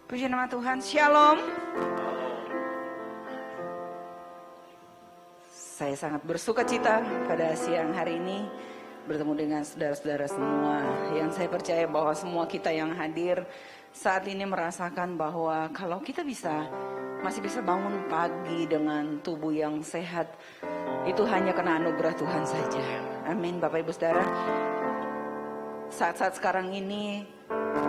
Puji nama Tuhan, Shalom. Saya sangat bersuka cita pada siang hari ini bertemu dengan saudara-saudara semua. Yang saya percaya bahwa semua kita yang hadir saat ini merasakan bahwa kalau kita masih bisa bangun pagi dengan tubuh yang sehat, itu hanya karena anugerah Tuhan saja. Amin. Bapak Ibu Saudara, saat-saat sekarang ini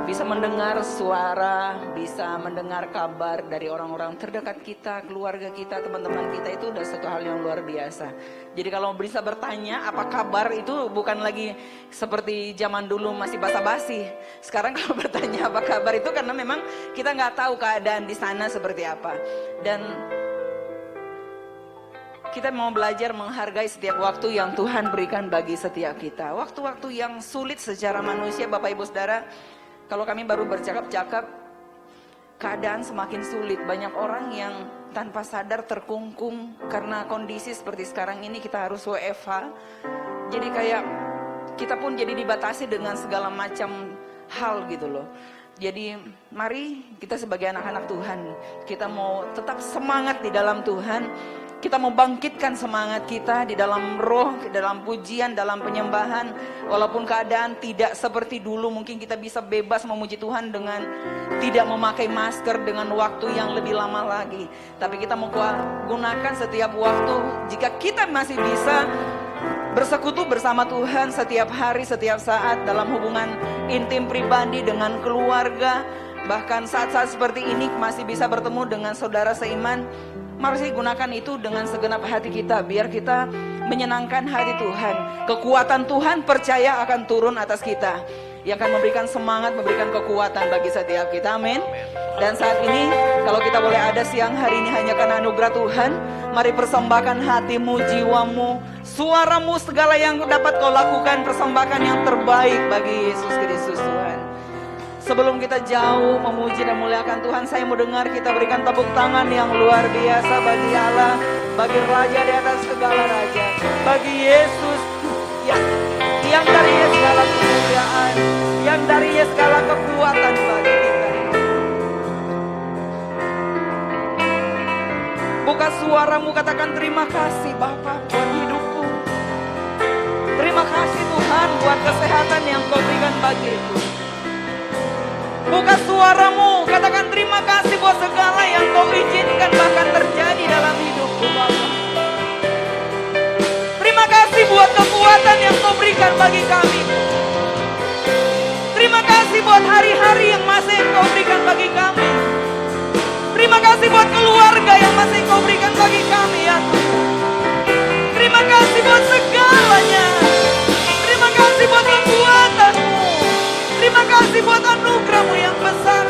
bisa mendengar suara, bisa mendengar kabar dari orang-orang terdekat kita, keluarga kita, teman-teman kita, itu udah satu hal yang luar biasa. Jadi kalau bisa bertanya apa kabar, itu bukan lagi seperti zaman dulu masih basa-basi. Sekarang kalau bertanya apa kabar itu karena memang kita nggak tahu keadaan di sana seperti apa. Dan kita mau belajar menghargai setiap waktu yang Tuhan berikan bagi setiap kita. Waktu-waktu yang sulit secara manusia, Bapak Ibu Saudara, kalau kami baru bercakap-cakap, keadaan semakin sulit. Banyak orang yang tanpa sadar terkungkung karena kondisi seperti sekarang ini, kita harus WFH. Jadi kayak kita pun jadi dibatasi dengan segala macam hal gitu loh. Jadi mari kita sebagai anak-anak Tuhan, kita mau tetap semangat di dalam Tuhan. Kita mau bangkitkan semangat kita di dalam roh, di dalam pujian, dalam penyembahan. Walaupun keadaan tidak seperti dulu, mungkin kita bisa bebas memuji Tuhan dengan tidak memakai masker, dengan waktu yang lebih lama lagi. Tapi kita mau gunakan setiap waktu, jika kita masih bisa bersekutu bersama Tuhan setiap hari, setiap saat, dalam hubungan intim pribadi dengan keluarga. Bahkan saat-saat seperti ini masih bisa bertemu dengan saudara seiman. Mari gunakan itu dengan segenap hati kita, biar kita menyenangkan hati Tuhan. Kekuatan Tuhan percaya akan turun atas kita, yang akan memberikan semangat, memberikan kekuatan bagi setiap kita. Amin. Dan saat ini kalau kita boleh ada siang hari ini hanya karena anugerah Tuhan, mari persembahkan hatimu, jiwamu, suaramu, segala yang dapat kau lakukan, persembahkan yang terbaik bagi Yesus Kristus Tuhan. Sebelum kita jauh memuji dan muliakan Tuhan, saya mau dengar kita berikan tepuk tangan yang luar biasa bagi Allah, bagi Raja di atas segala raja, bagi Yesus yang dari segala kemuliaan, yang dari segala kekuatan bagi kita. Buka suaramu, katakan terima kasih Bapa buat hidupku. Terima kasih Tuhan buat kesehatan yang kau berikan bagiku. Buka suaramu, katakan terima kasih buat segala yang kau izinkan bahkan terjadi dalam hidupku Bapa. Terima kasih buat kekuatan yang kau berikan bagi kami. Terima kasih buat hari-hari yang masih kau berikan bagi kami. Terima kasih buat keluarga yang masih kau berikan bagi kami ya Tuhan. Terima kasih buat segalanya. Terima kasih buat kekuatan-Mu. Terima kasih buat anugerah-Mu yang besar.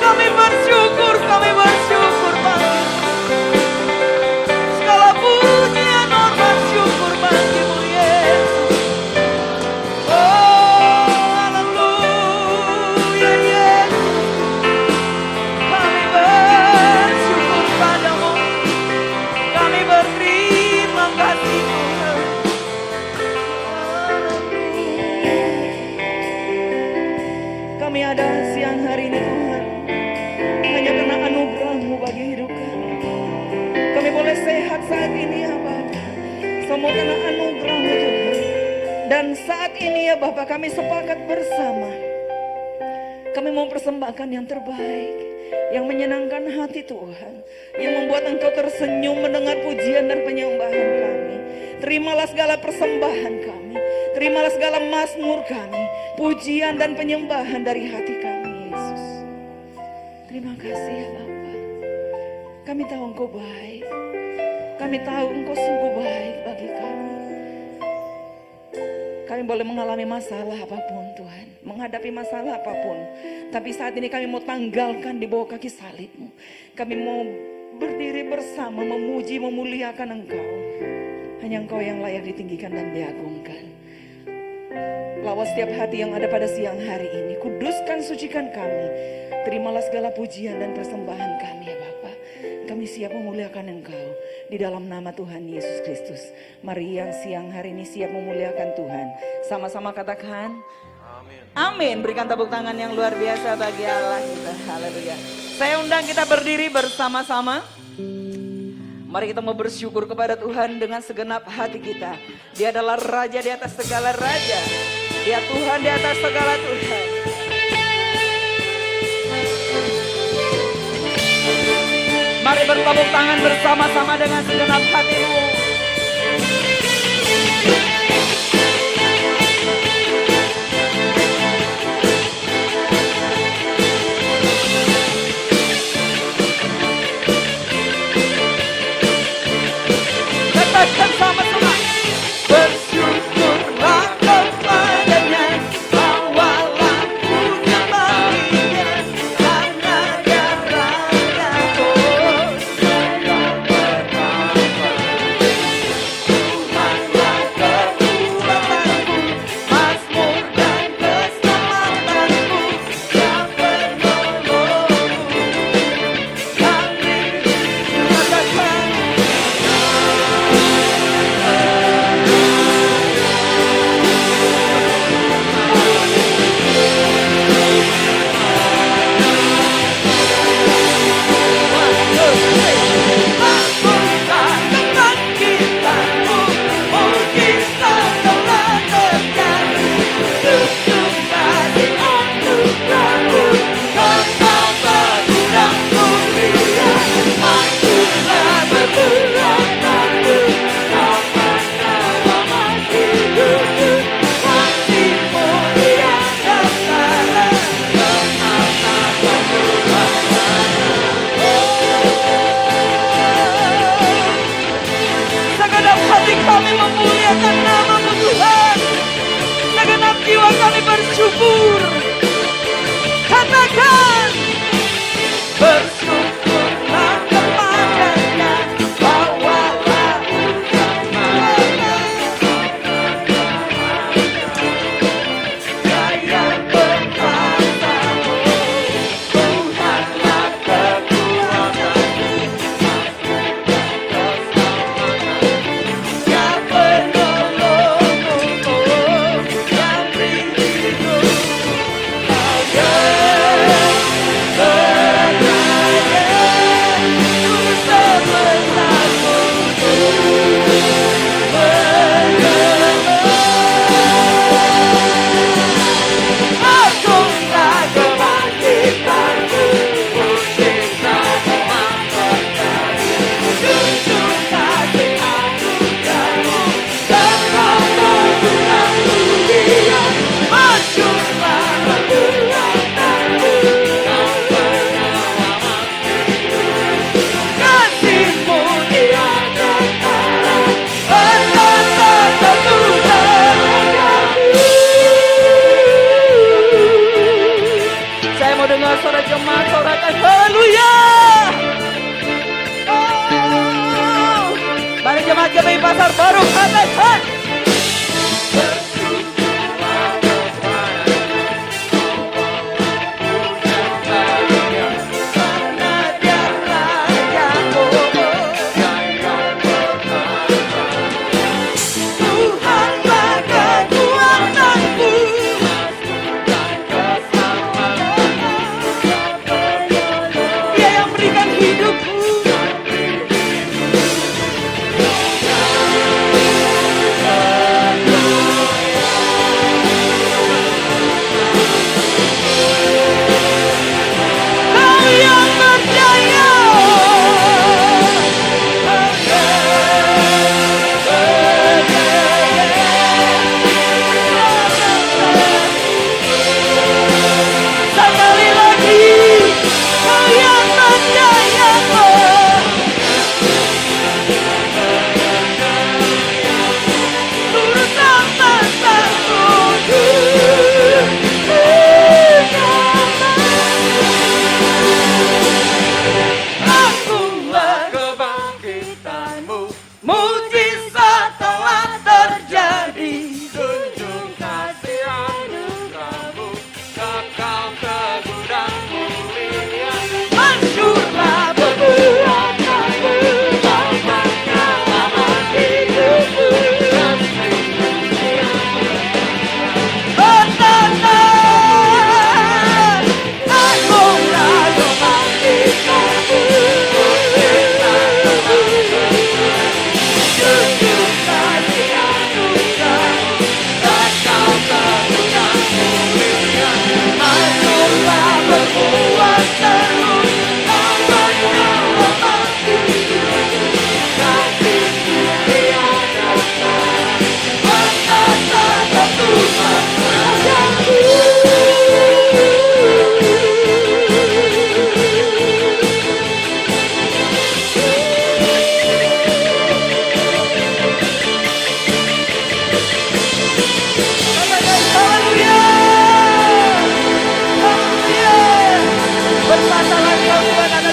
Kami bersyukur bagi segala pujian, hormat, syukur bagi-Mu Yesus. Oh, haleluya Yesus. Kami bersyukur padamu. Kami berterima kasih Tuhan. Kami ada siang hari ini Tuhan, hanya karena anugerah-Mu bagi hidup kami. Kami boleh sehat saat ini ya Bapa, semua karena anugerah-Mu Tuhan. Dan saat ini ya Bapa, kami sepakat bersama, kami mau persembahkan yang terbaik, yang menyenangkan hati Tuhan, yang membuat Engkau tersenyum mendengar pujian dan penyembahan kami. Terimalah segala persembahan kami, terimalah segala mazmur kami, pujian dan penyembahan dari hati kami Yesus. Terima kasih ya Bapa. Kami tahu Engkau baik, kami tahu Engkau sungguh baik bagi kami. Kami boleh mengalami masalah apapun Tuhan, menghadapi masalah apapun, tapi saat ini kami mau tanggalkan di bawah kaki salib-Mu. Kami mau berdiri bersama memuji, memuliakan Engkau. Hanya Engkau yang layak ditinggikan dan diagungkan. Lawas setiap hati yang ada pada siang hari ini, kuduskan, sucikan kami. Terimalah segala pujian dan persembahan kami ya Bapa. Kami siap memuliakan Engkau di dalam nama Tuhan Yesus Kristus. Mari yang siang hari ini siap memuliakan Tuhan. Sama-sama katakan, Amin. Berikan tepuk tangan yang luar biasa bagi Allah kita. Haleluya. Saya undang kita berdiri bersama-sama. Mari kita mau bersyukur kepada Tuhan dengan segenap hati kita. Dia adalah Raja di atas segala raja. Dia Tuhan di atas segala Tuhan. Mari bertepuk tangan bersama-sama dengan segenap hatimu. Katakan sama-sama. Bersyukurlah kepadanya, bawalah punya baginya, karena dia Raja-ku. Saya berkata, Tuhanlah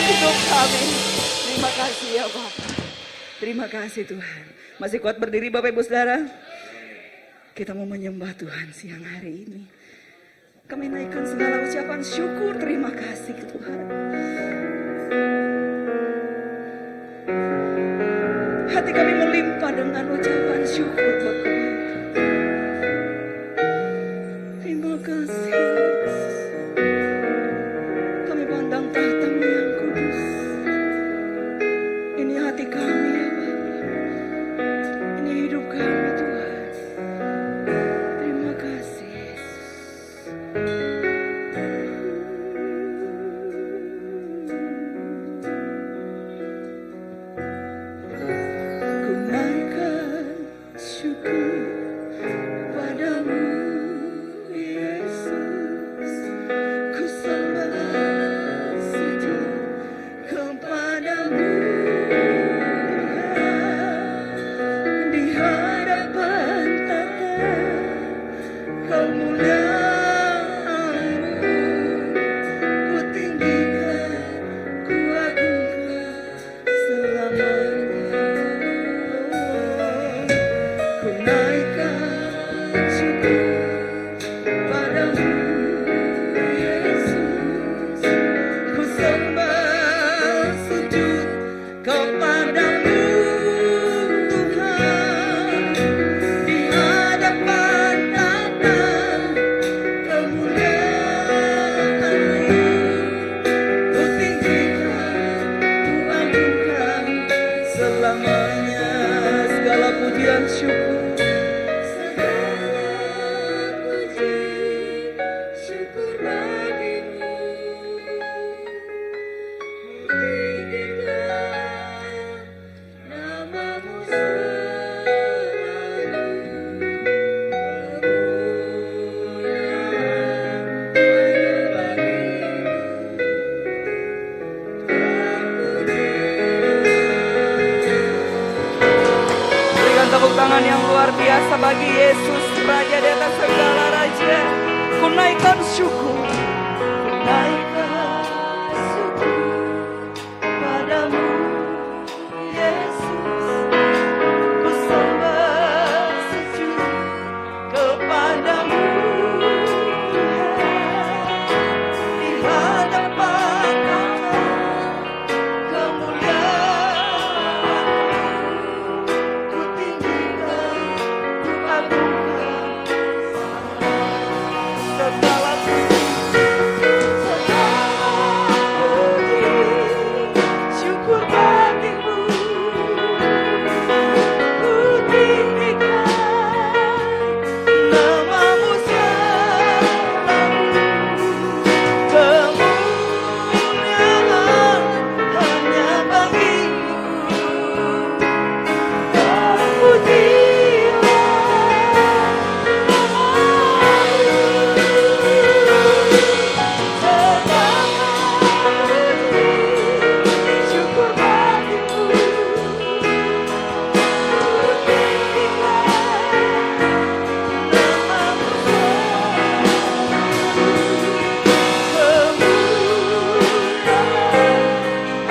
atas hidup kami. Terima kasih ya Bapak. Terima kasih Tuhan. Masih kuat berdiri Bapak Ibu Saudara? Kita mau menyembah Tuhan siang hari ini. Kami naikkan segala ucapan syukur terima kasih Tuhan. Hati kami melimpah dengan ucapan syukur Bapak. Terima kasih Yesus. Kami pandang tahta-Mu yang kudus. Ini hati kami ya Bapak. Ini hidup kami Tuhan. Terima kasih Yesus. Ku naikkan syukur padamu Yesus. Ku sembah sujud kepadamu di hadapan tata kemuliaan-Mu. Ku tinggikan, ku agungkan selamanya. Ku naikkan syukur padamu Yesus. Ku sembah sujud kepadamu Tuhan di hadapan tata kemuliaan-Mu. Ku tinggikan, ku agungkan selamanya. Segala pujian syukur, segala puji syukur bagimu. Ku tinggikan nama-Mu selalu. Kemuliaan hanya bagimu. Berikan tepuk tangan yang luar biasa bagi Yesus, Raja di atas segala raja. Ku naikkan syukur, ku naikkan syukur padamu Yesus. Ku sembah sujud kepadamu Tuhan di hadapan tata kemuliaan-Mu. Ku tinggikan, ku agungkan segala puji, syukur bagimu. Ku tinggikan nama-Mu selalu. Kemuliaan hanya bagimu. Terpujilah syukur bagimu.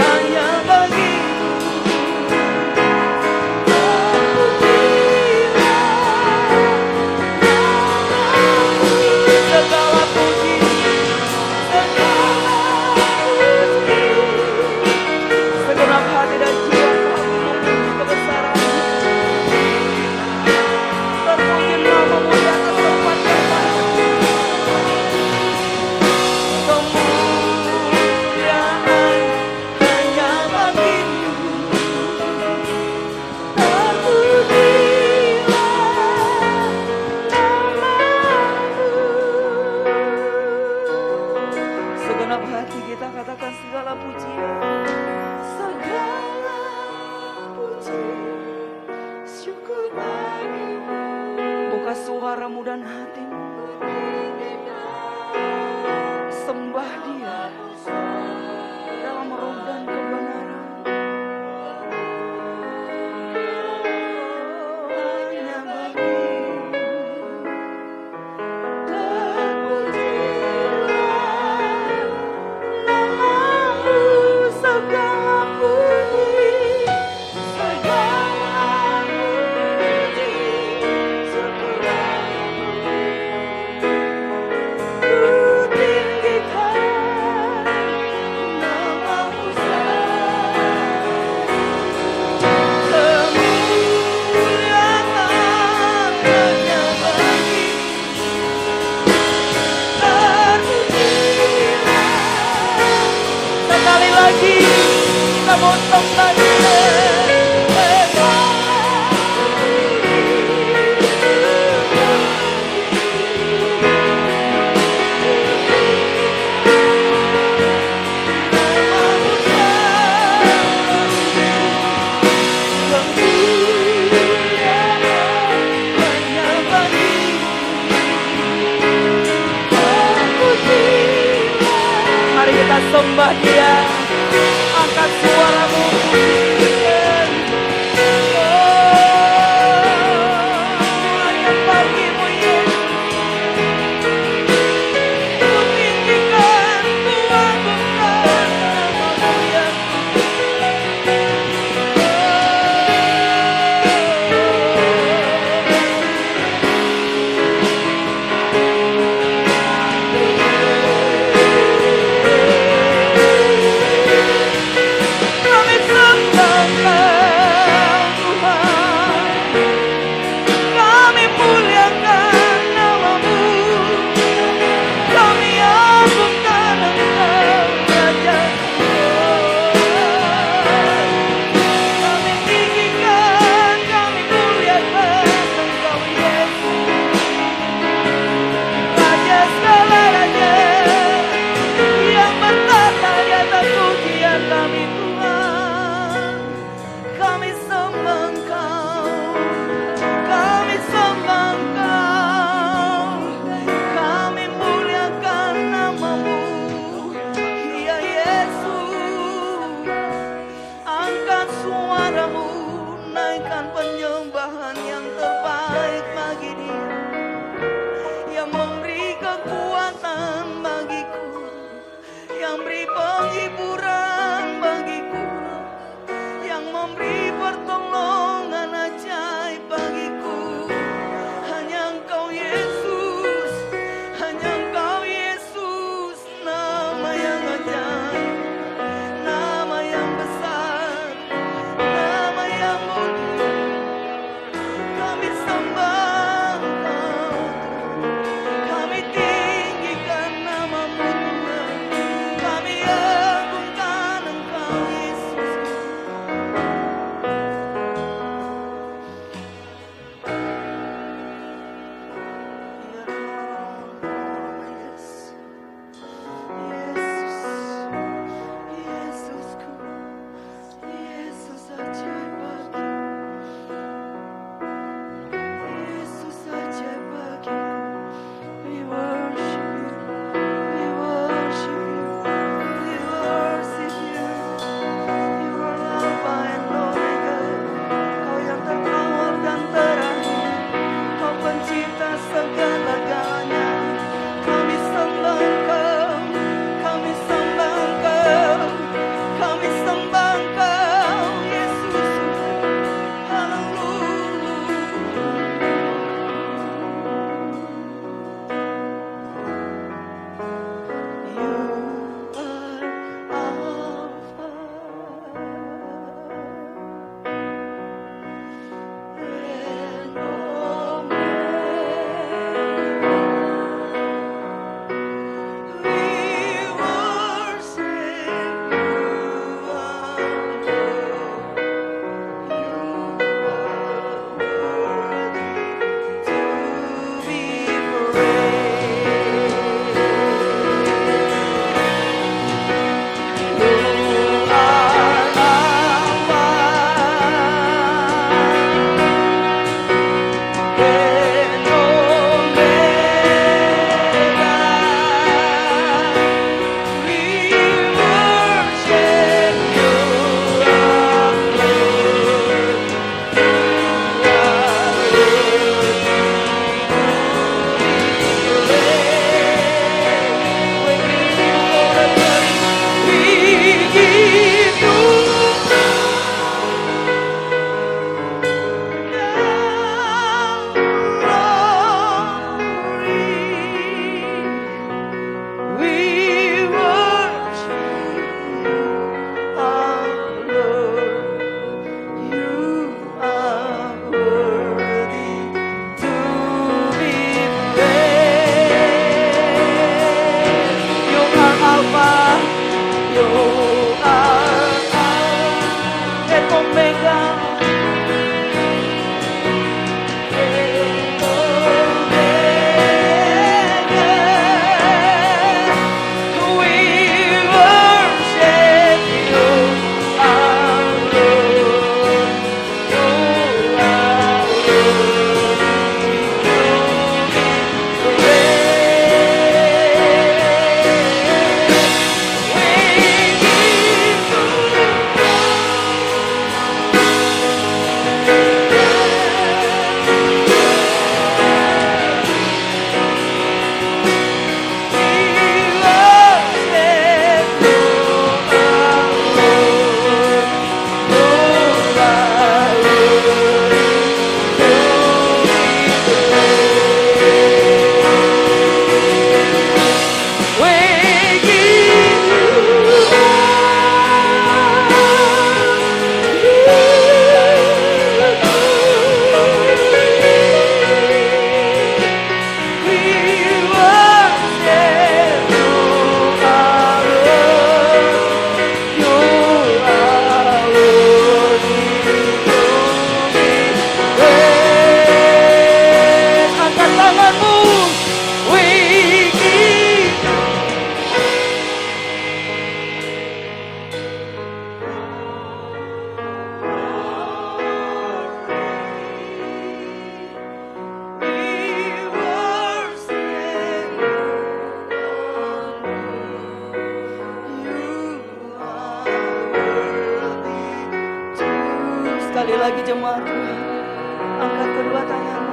Hanya bagimu. Segala puji, segala puji, segenap hati dan jiwa kami memuji kebesaran-Mu. Terpuji nama-Mu di atas tempat yang baik. Kemuliaan hanya bagimu. Segenap hati kita katakan segala pujian, segala puji, syukur bagimu. Buka suaramu dan hatimu, sembah Dia dalam roh dan kebenaran. Hanya bagimu. Terpujilah nama-Mu sembah Dia. Angkat suaramu, pujikan. Hanya bagimu Yesus. Ku tinggikan, ku agungkan namamu ya lagi jemaat Tuhan. Angkat kedua tanganmu.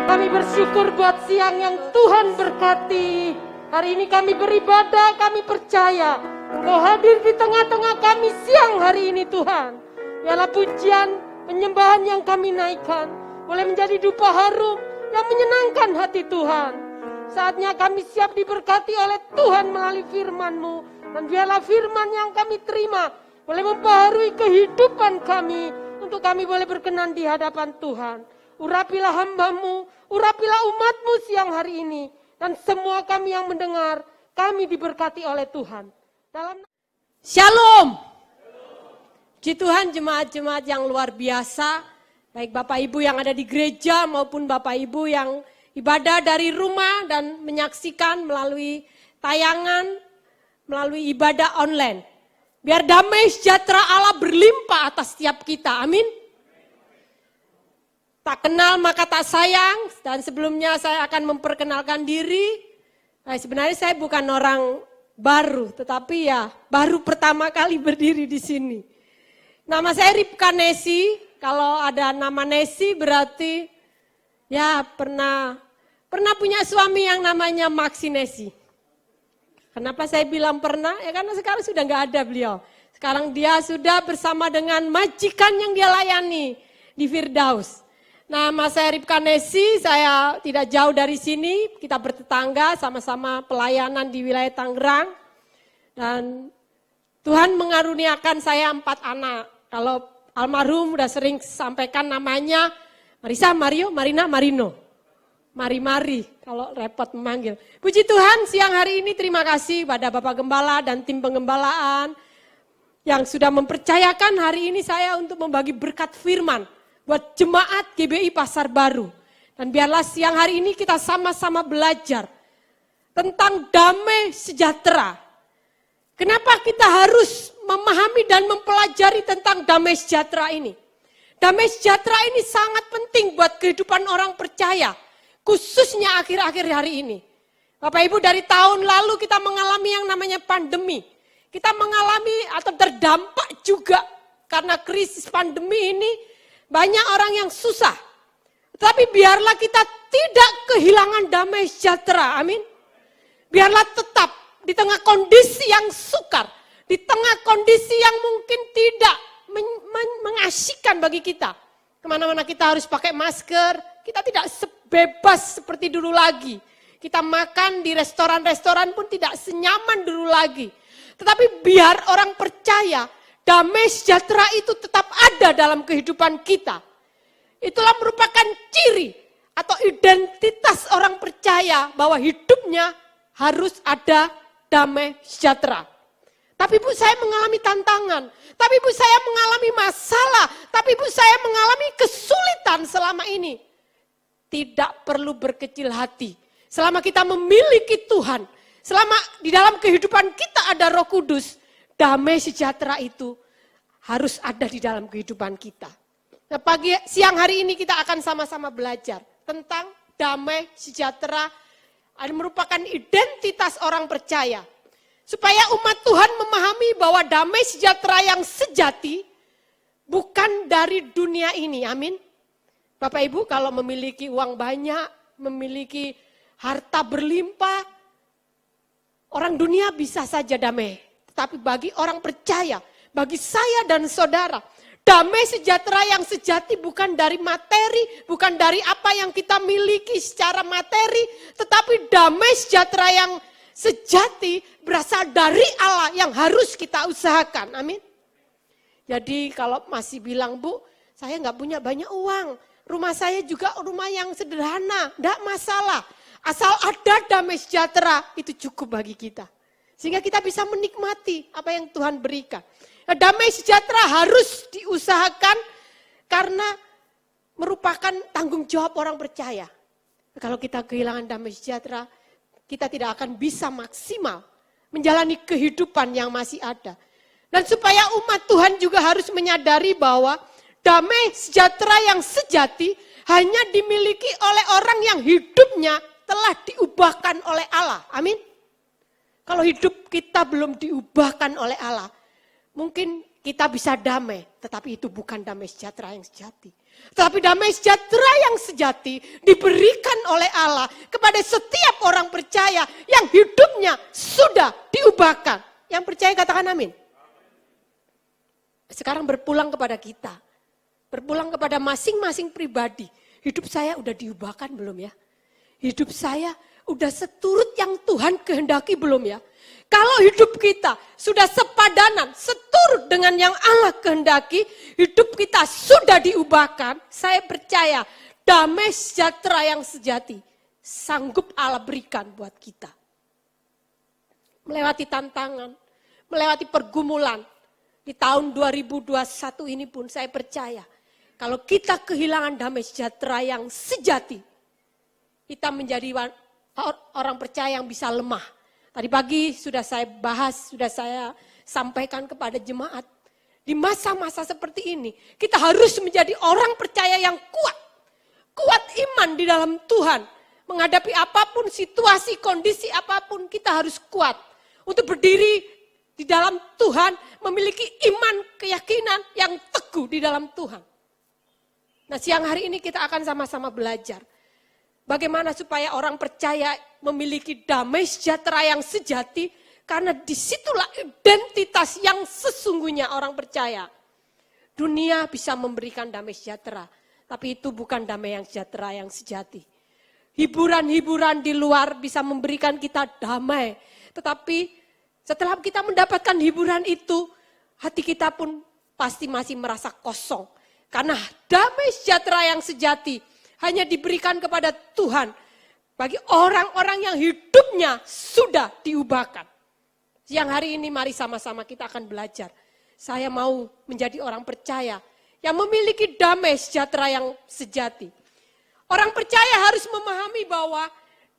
Kami bersyukur buat siang yang Tuhan berkati. Hari ini kami beribadah, kami percaya Engkau hadir di tengah-tengah kami siang hari ini Tuhan. Biarlah pujian, penyembahan yang kami naikkan boleh menjadi dupa harum yang menyenangkan hati Tuhan. Saatnya kami siap diberkati oleh Tuhan melalui firman-Mu. Dan biarlah firman yang kami terima boleh membaharui kehidupan kami untuk kami boleh berkenan di hadapan Tuhan. Urapilah hamba-Mu, urapilah umat-Mu siang hari ini. Dan semua kami yang mendengar, kami diberkati oleh Tuhan. Dalam Shalom. Puji Tuhan, jemaat-jemaat yang luar biasa. Baik Bapak Ibu yang ada di gereja maupun Bapak Ibu yang ibadah dari rumah dan menyaksikan melalui tayangan, melalui ibadah online. Biar damai sejahtera Allah berlimpah atas setiap kita. Amin. Tak kenal maka tak sayang, dan sebelumnya saya akan memperkenalkan diri. Nah, sebenarnya saya bukan orang baru, tetapi ya baru pertama kali berdiri di sini. Nama saya Ripka Nesi, kalau ada nama Nesi berarti ya pernah punya suami yang namanya Maxi Nesi. Kenapa saya bilang pernah? Ya karena sekarang sudah nggak ada beliau. Sekarang dia sudah bersama dengan majikan yang dia layani di Firdaus. Nama saya Ripka Nesi, saya tidak jauh dari sini, kita bertetangga sama-sama pelayanan di wilayah Tangerang. Dan Tuhan mengaruniakan saya 4 anak. Kalau almarhum udah sering sampaikan namanya Marisa, Mario, Marina, Marino. Mari-mari kalau repot memanggil. Puji Tuhan siang hari ini terima kasih pada Bapak Gembala dan tim penggembalaan yang sudah mempercayakan hari ini saya untuk membagi berkat firman buat jemaat GBI Pasar Baru. Dan biarlah siang hari ini kita sama-sama belajar tentang damai sejahtera. Kenapa kita harus memahami dan mempelajari tentang damai sejahtera ini? Damai sejahtera ini sangat penting buat kehidupan orang percaya, khususnya akhir-akhir hari ini. Bapak Ibu, dari tahun lalu kita mengalami yang namanya pandemi. Kita mengalami atau terdampak juga karena krisis pandemi ini. Banyak orang yang susah. Tapi biarlah kita tidak kehilangan damai sejahtera. Amin. Biarlah tetap di tengah kondisi yang sukar. Di tengah kondisi yang mungkin tidak mengasyikan bagi kita. Kemana-mana kita harus pakai masker. Kita tidak sebebas seperti dulu lagi. Kita makan di restoran-restoran pun tidak senyaman dulu lagi. Tetapi biar orang percaya damai sejahtera itu tetap ada dalam kehidupan kita. Itulah merupakan ciri atau identitas orang percaya bahwa hidupnya harus ada damai sejahtera. Tapi Bu, saya mengalami tantangan. Tapi Bu, saya mengalami masalah. Tapi Bu, saya mengalami kesulitan selama ini. Tidak perlu berkecil hati. Selama kita memiliki Tuhan, selama di dalam kehidupan kita ada Roh Kudus, damai sejahtera itu harus ada di dalam kehidupan kita. Nah, siang hari ini kita akan sama-sama belajar tentang damai sejahtera, merupakan identitas orang percaya. Supaya umat Tuhan memahami bahwa damai sejahtera yang sejati bukan dari dunia ini, amin. Bapak Ibu kalau memiliki uang banyak, memiliki harta berlimpah, orang dunia bisa saja damai. Tetapi bagi orang percaya, bagi saya dan saudara, damai sejahtera yang sejati bukan dari materi, bukan dari apa yang kita miliki secara materi, tetapi damai sejahtera yang sejati berasal dari Allah yang harus kita usahakan. Amin. Jadi kalau masih bilang, Bu, saya nggak punya banyak uang. Rumah saya juga rumah yang sederhana, enggak masalah. Asal ada damai sejahtera, itu cukup bagi kita. Sehingga kita bisa menikmati apa yang Tuhan berikan. Nah, damai sejahtera harus diusahakan karena merupakan tanggung jawab orang percaya. Kalau kita kehilangan damai sejahtera, kita tidak akan bisa maksimal menjalani kehidupan yang masih ada. Dan supaya umat Tuhan juga harus menyadari bahwa damai sejahtera yang sejati hanya dimiliki oleh orang yang hidupnya telah diubahkan oleh Allah. Amin. Kalau hidup kita belum diubahkan oleh Allah, mungkin kita bisa damai, tetapi itu bukan damai sejahtera yang sejati. Tetapi damai sejahtera yang sejati diberikan oleh Allah kepada setiap orang percaya yang hidupnya sudah diubahkan. Yang percaya katakan amin. Sekarang berpulang kepada kita. Berpulang kepada masing-masing pribadi. Hidup saya udah diubahkan belum ya? Hidup saya udah seturut yang Tuhan kehendaki belum ya? Kalau hidup kita sudah sepadanan, seturut dengan yang Allah kehendaki, hidup kita sudah diubahkan, saya percaya damai sejahtera yang sejati sanggup Allah berikan buat kita. Melewati tantangan, melewati pergumulan, di tahun 2021 ini pun saya percaya, kalau kita kehilangan damai sejahtera yang sejati, kita menjadi orang percaya yang bisa lemah. Tadi pagi sudah saya bahas, sudah saya sampaikan kepada jemaat. Di masa-masa seperti ini, kita harus menjadi orang percaya yang kuat. Kuat iman di dalam Tuhan. Menghadapi apapun situasi, kondisi apapun, kita harus kuat. Untuk berdiri di dalam Tuhan, memiliki iman, keyakinan yang teguh di dalam Tuhan. Nah, siang hari ini kita akan sama-sama belajar. Bagaimana supaya orang percaya memiliki damai sejahtera yang sejati, karena disitulah identitas yang sesungguhnya orang percaya. Dunia bisa memberikan damai sejahtera, tapi itu bukan damai yang sejahtera yang sejati. Hiburan-hiburan di luar bisa memberikan kita damai, tetapi setelah kita mendapatkan hiburan itu, hati kita pun pasti masih merasa kosong. Karena damai sejahtera yang sejati hanya diberikan kepada Tuhan bagi orang-orang yang hidupnya sudah diubahkan. Siang hari ini mari sama-sama kita akan belajar. Saya mau menjadi orang percaya yang memiliki damai sejahtera yang sejati. Orang percaya harus memahami bahwa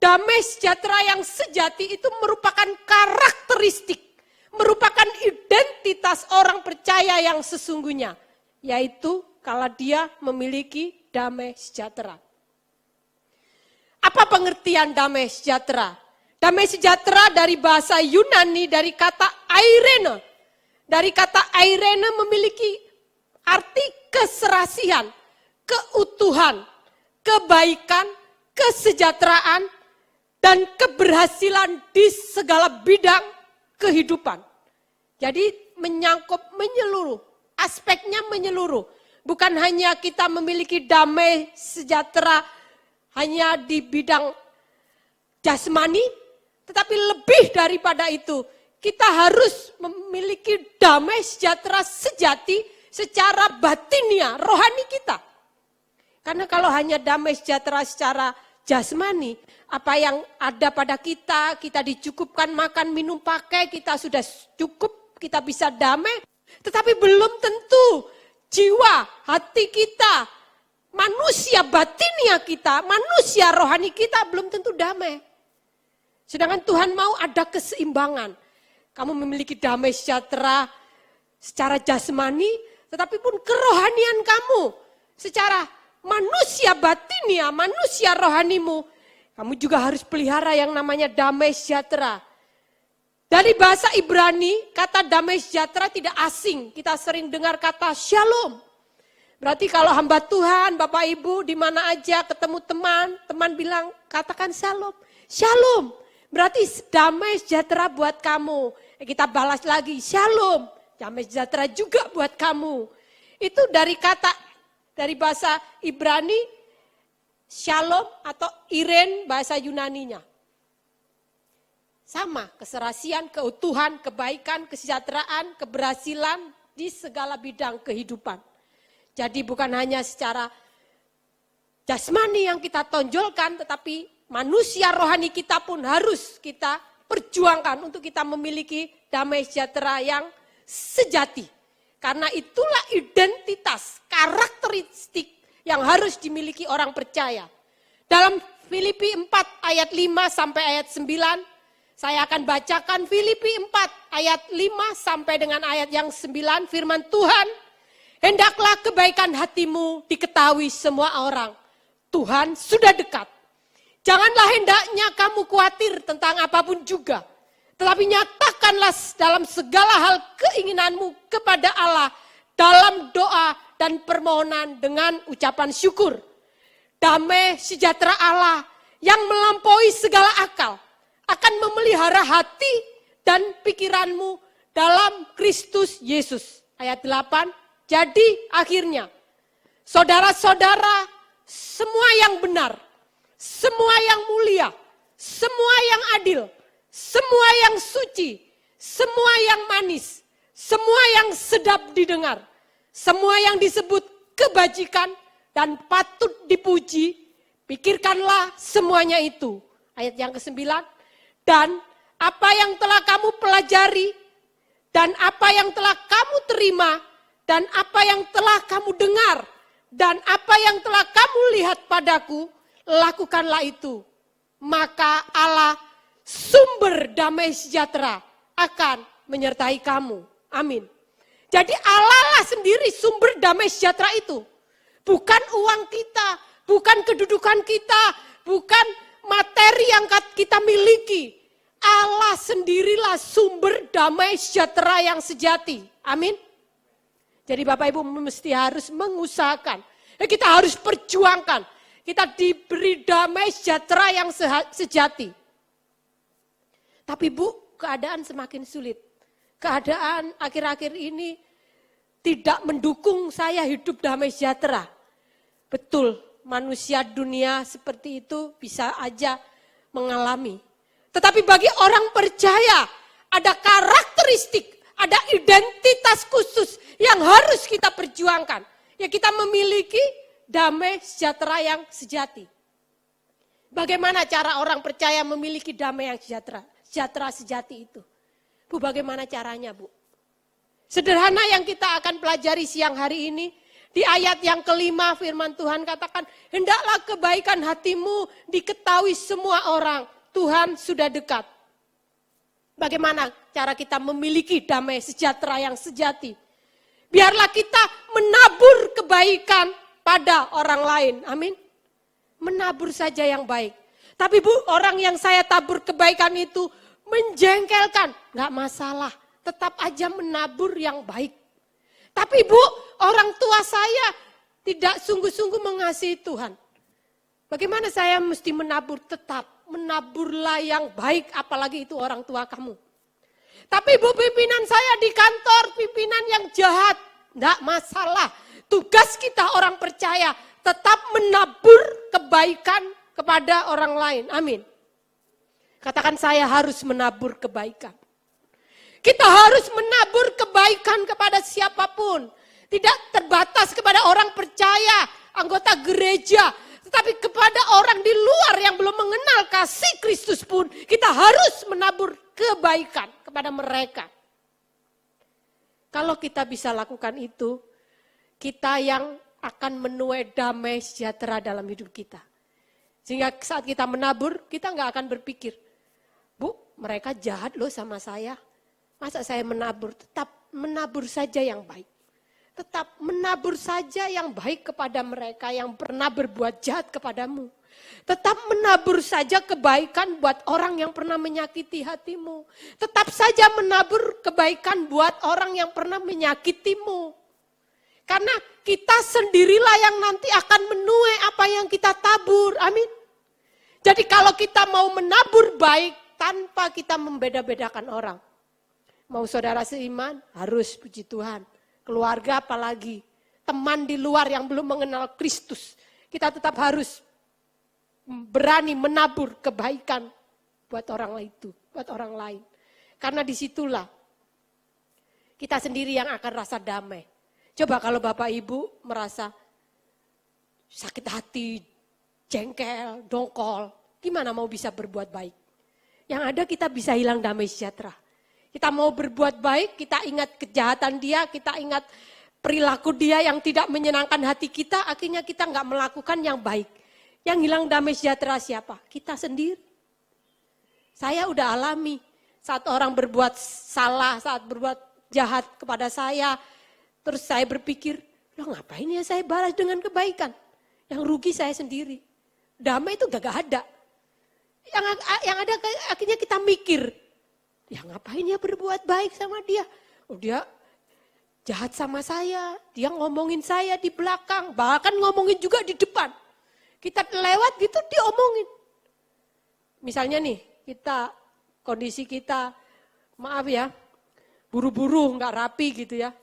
damai sejahtera yang sejati itu merupakan karakteristik, merupakan identitas orang percaya yang sesungguhnya, yaitu kalau dia memiliki damai sejahtera. Apa pengertian damai sejahtera? Damai sejahtera dari bahasa Yunani dari kata airene. Dari kata airene memiliki arti keserasihan, keutuhan, kebaikan, kesejahteraan, dan keberhasilan di segala bidang kehidupan. Jadi menyangkut menyeluruh, aspeknya menyeluruh. Bukan hanya kita memiliki damai sejahtera hanya di bidang jasmani, tetapi lebih daripada itu, kita harus memiliki damai sejahtera sejati secara batinia, rohani kita. Karena kalau hanya damai sejahtera secara jasmani, apa yang ada pada kita, kita dicukupkan makan, minum, pakai, kita sudah cukup, kita bisa damai. Tetapi belum tentu jiwa, hati kita, manusia batinia kita, manusia rohani kita belum tentu damai. Sedangkan Tuhan mau ada keseimbangan. Kamu memiliki damai sejahtera secara jasmani, tetapi pun kerohanian kamu, secara manusia batinnya, manusia rohanimu, kamu juga harus pelihara yang namanya damai sejahtera. Dari bahasa Ibrani, kata damai sejahtera tidak asing. Kita sering dengar kata shalom. Berarti kalau hamba Tuhan, Bapak Ibu, di mana aja ketemu teman, teman bilang, katakan shalom. Shalom, berarti damai sejahtera buat kamu. Kita balas lagi, shalom, damai sejahtera juga buat kamu. Itu dari kata, dari bahasa Ibrani, shalom atau iren bahasa Yunaninya. Sama, keserasian, keutuhan, kebaikan, kesejahteraan, keberhasilan di segala bidang kehidupan. Jadi bukan hanya secara jasmani yang kita tonjolkan, tetapi manusia rohani kita pun harus kita perjuangkan untuk kita memiliki damai sejahtera yang sejati. Karena itulah identitas, karakteristik yang harus dimiliki orang percaya. Dalam Filipi 4 ayat 5 sampai ayat 9, saya akan bacakan Filipi 4 ayat 5 sampai dengan ayat yang 9, firman Tuhan, hendaklah kebaikan hatimu diketahui semua orang. Tuhan sudah dekat. Janganlah hendaknya kamu khawatir tentang apapun juga. Tetapi nyatakanlah dalam segala hal keinginanmu kepada Allah dalam doa dan permohonan dengan ucapan syukur. Damai sejahtera Allah yang melampaui segala akal akan memelihara hati dan pikiranmu dalam Kristus Yesus. Ayat 8, jadi akhirnya, saudara-saudara, semua yang benar, semua yang mulia, semua yang adil, semua yang suci, semua yang manis, semua yang sedap didengar, semua yang disebut kebajikan dan patut dipuji, pikirkanlah semuanya itu. Ayat yang ke-9, dan apa yang telah kamu pelajari, dan apa yang telah kamu terima, dan apa yang telah kamu dengar, dan apa yang telah kamu lihat padaku, lakukanlah itu. Maka Allah sumber damai sejahtera akan menyertai kamu. Amin. Jadi Allah lah sendiri sumber damai sejahtera itu. Bukan uang kita, bukan kedudukan kita, bukan materi yang kita miliki. Allah sendirilah sumber damai sejahtera yang sejati. Amin. Jadi Bapak Ibu mesti harus mengusahakan. Kita harus perjuangkan. Kita diberi damai sejahtera yang sejati. Tapi Bu, keadaan semakin sulit. Keadaan akhir-akhir ini tidak mendukung saya hidup damai sejahtera. Betul, manusia dunia seperti itu bisa aja mengalami. Tetapi bagi orang percaya, ada karakteristik, ada identitas khusus yang harus kita perjuangkan. Ya kita memiliki damai sejahtera yang sejati. Bagaimana cara orang percaya memiliki damai yang sejahtera sejati itu? Bu, bagaimana caranya, Bu? Sederhana yang kita akan pelajari siang hari ini, di ayat yang kelima firman Tuhan katakan, hendaklah kebaikan hatimu diketahui semua orang, Tuhan sudah dekat. Bagaimana cara kita memiliki damai sejahtera yang sejati? Biarlah kita menabur kebaikan pada orang lain. Amin. Menabur saja yang baik. Tapi Bu, orang yang saya tabur kebaikan itu menjengkelkan. Enggak masalah, tetap aja menabur yang baik. Tapi Bu, orang tua saya tidak sungguh-sungguh mengasihi Tuhan. Bagaimana saya mesti menabur? Tetap menaburlah yang baik, apalagi itu orang tua kamu. Tapi Bu, pimpinan saya di kantor, pimpinan yang jahat. Enggak masalah. Tugas kita orang percaya tetap menabur kebaikan kepada orang lain. Amin. Katakan, saya harus menabur kebaikan. Kita harus menabur kebaikan kepada siapapun. Tidak terbatas kepada orang percaya, anggota gereja. Tetapi kepada orang di luar yang belum mengenal kasih Kristus pun, kita harus menabur kebaikan kepada mereka. Kalau kita bisa lakukan itu, kita yang akan menuai damai sejahtera dalam hidup kita. Sehingga saat kita menabur, kita nggak akan berpikir, Bu, mereka jahat loh sama saya. Masa saya menabur? Tetap menabur saja yang baik. Tetap menabur saja yang baik kepada mereka yang pernah berbuat jahat kepadamu. Tetap menabur saja kebaikan buat orang yang pernah menyakiti hatimu. Tetap saja menabur kebaikan buat orang yang pernah menyakitimu. Karena kita sendirilah yang nanti akan menuai apa yang kita tabur. Amin. Jadi kalau kita mau menabur baik tanpa kita membeda-bedakan orang. Mau saudara seiman, harus puji Tuhan. Keluarga apalagi, teman di luar yang belum mengenal Kristus. Kita tetap harus berani menabur kebaikan buat orang itu, buat orang lain. Karena disitulah kita sendiri yang akan rasa damai. Coba kalau Bapak Ibu merasa sakit hati, jengkel, dongkol, gimana mau bisa berbuat baik? Yang ada kita bisa hilang damai sejahtera. Kita mau berbuat baik, kita ingat kejahatan dia, kita ingat perilaku dia yang tidak menyenangkan hati kita, akhirnya kita nggak melakukan yang baik. Yang hilang damai sejahtera siapa? Kita sendiri. Saya udah alami saat orang berbuat salah, saat berbuat jahat kepada saya, terus saya berpikir, loh ngapain ya saya balas dengan kebaikan? Yang rugi saya sendiri. Damai itu gak ada. Yang ada akhirnya kita mikir, ya ngapain ya berbuat baik sama dia? Oh dia jahat sama saya, dia ngomongin saya di belakang, bahkan ngomongin juga di depan. Kita lewat gitu dia omongin. Misalnya nih, kondisi kita, maaf ya, buru-buru nggak rapi gitu ya.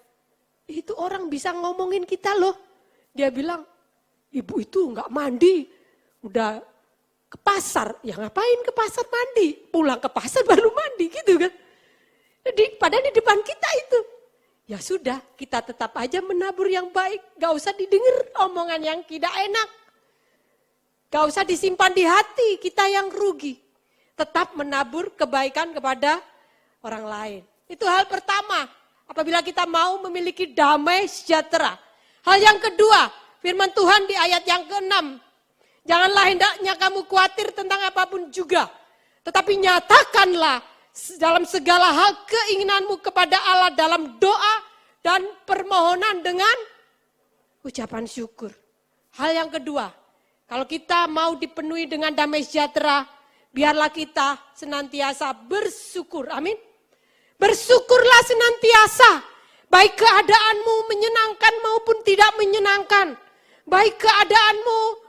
Itu orang bisa ngomongin kita loh. Dia bilang, ibu itu nggak mandi, udah ke pasar. Ya ngapain ke pasar mandi? Pulang ke pasar baru mandi gitu kan. Jadi padahal di depan kita itu. Ya sudah, kita tetap aja menabur yang baik. Gak usah didengar omongan yang tidak enak. Gak usah disimpan di hati, kita yang rugi. Tetap menabur kebaikan kepada orang lain. Itu hal pertama, apabila kita mau memiliki damai sejahtera. Hal yang kedua, firman Tuhan di ayat yang ke-6. Janganlah hendaknya kamu khawatir tentang apapun juga. Tetapi nyatakanlah dalam segala hal keinginanmu kepada Allah dalam doa dan permohonan dengan ucapan syukur. Hal yang kedua, kalau kita mau dipenuhi dengan damai sejahtera, biarlah kita senantiasa bersyukur. Amin. Bersyukurlah senantiasa. Baik keadaanmu menyenangkan maupun tidak menyenangkan. Baik keadaanmu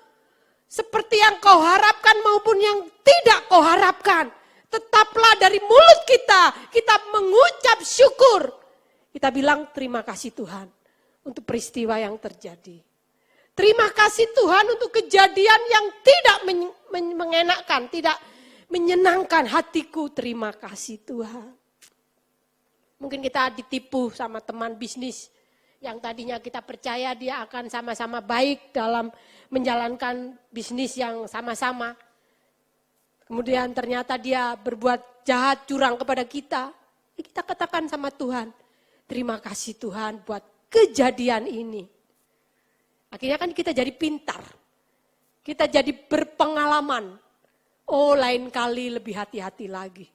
seperti yang kau harapkan maupun yang tidak kau harapkan. Tetaplah dari mulut kita mengucap syukur. Kita bilang terima kasih Tuhan untuk peristiwa yang terjadi. Terima kasih Tuhan untuk kejadian yang tidak mengenakkan, tidak menyenangkan hatiku. Terima kasih Tuhan. Mungkin kita ditipu sama teman bisnis yang tadinya kita percaya dia akan sama-sama baik dalam menjalankan bisnis yang sama-sama. Kemudian ternyata dia berbuat jahat, curang kepada kita. Kita katakan sama Tuhan, terima kasih Tuhan buat kejadian ini. Akhirnya kan kita jadi pintar. Kita jadi berpengalaman. Oh lain kali lebih hati-hati lagi.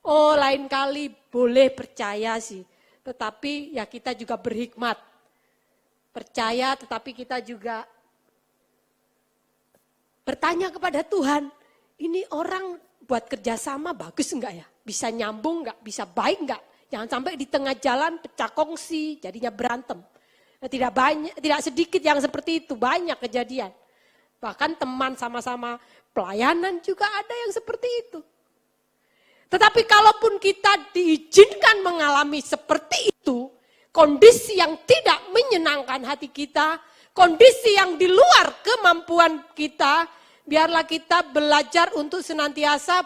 Oh lain kali boleh percaya sih. Tetapi ya kita juga berhikmat. Percaya tetapi kita juga bertanya kepada Tuhan. Ini orang buat kerjasama bagus enggak ya? Bisa nyambung enggak? Bisa baik enggak? Jangan sampai di tengah jalan pecah kongsi, jadinya berantem. Tidak sedikit yang seperti itu, banyak kejadian. Bahkan teman sama-sama pelayanan juga ada yang seperti itu. Tetapi kalaupun kita diizinkan mengalami seperti itu, kondisi yang tidak menyenangkan hati kita, kondisi yang di luar kemampuan kita, biarlah kita belajar untuk senantiasa